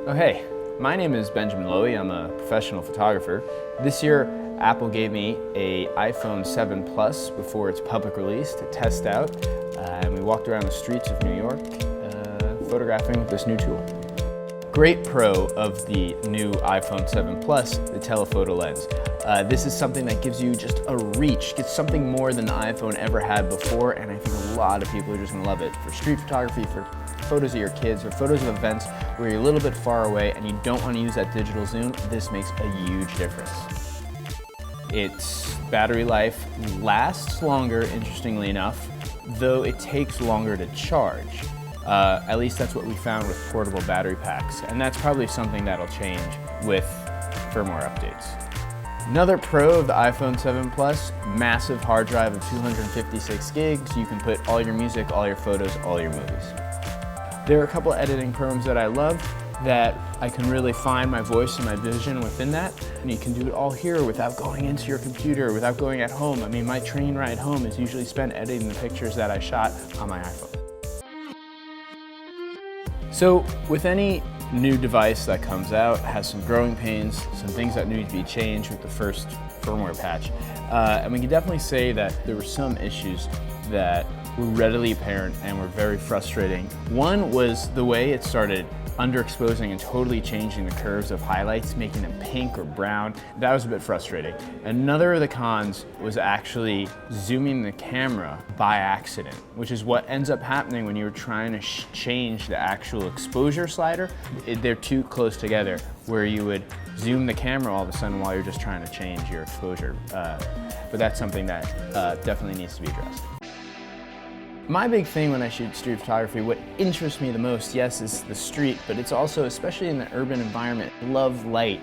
Oh hey, my name is Benjamin Lowy. I'm a professional photographer. This year, Apple gave me a iPhone 7 Plus before its public release to test out, and we walked around the streets of New York photographing with this new tool. Great pro of the new iPhone 7 Plus, the telephoto lens. This is something that gives you just a reach, gets something more than the iPhone ever had before, and I think a lot of people are just gonna love it. For street photography, for photos of your kids, or photos of events where you're a little bit far away and you don't wanna use that digital zoom, this makes a huge difference. Its battery life lasts longer, interestingly enough, though it takes longer to charge. At least that's what we found with portable battery packs, and that's probably something that'll change with firmware updates. Another pro of the iPhone 7 Plus, massive hard drive of 256 gigs. You can put all your music, all your photos, all your movies. There are a couple editing programs that I love that I can really find my voice and my vision within that. And you can do it all here without going into your computer, without going at home. I mean, my train ride home is usually spent editing the pictures that I shot on my iPhone. So with any new device that comes out, has some growing pains, some things that need to be changed with the first firmware patch. And we can definitely say that there were some issues that were readily apparent and were very frustrating. One was the way it started underexposing and totally changing the curves of highlights, making them pink or brown. That was a bit frustrating. Another of the cons was actually zooming the camera by accident, which is what ends up happening when you're trying to change the actual exposure slider. They're too close together, where you would zoom the camera all of a sudden while you're just trying to change your exposure. But that's something that definitely needs to be addressed. My big thing when I shoot street photography, what interests me the most, yes, is the street, but it's also, especially in the urban environment, I love light.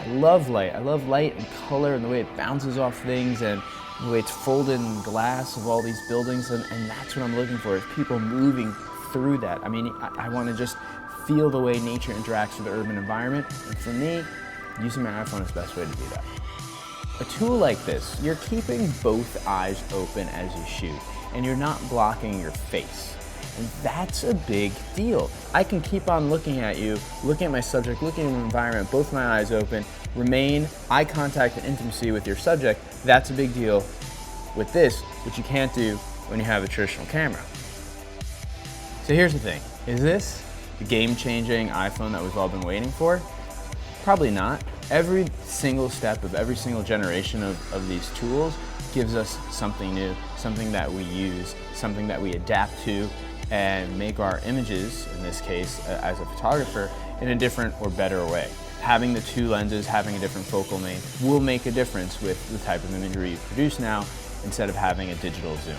I love light. I love light and color and the way it bounces off things and the way it's folded in glass of all these buildings, and that's what I'm looking for, is people moving through that. I mean, I want to just feel the way nature interacts with the urban environment, and for me, using my iPhone is the best way to do that. A tool like this, you're keeping both eyes open as you shoot, and you're not blocking your face. And that's a big deal. I can keep on looking at you, looking at my subject, looking at the environment, both my eyes open, remain eye contact and intimacy with your subject. That's a big deal with this, which you can't do when you have a traditional camera. So here's the thing, is this the game-changing iPhone that we've all been waiting for? Probably not. Every single step of every single generation of these tools gives us something new, something that we use, something that we adapt to and make our images, in this case, as a photographer, in a different or better way. Having the two lenses, having a different focal length will make a difference with the type of imagery you produce now, instead of having a digital zoom.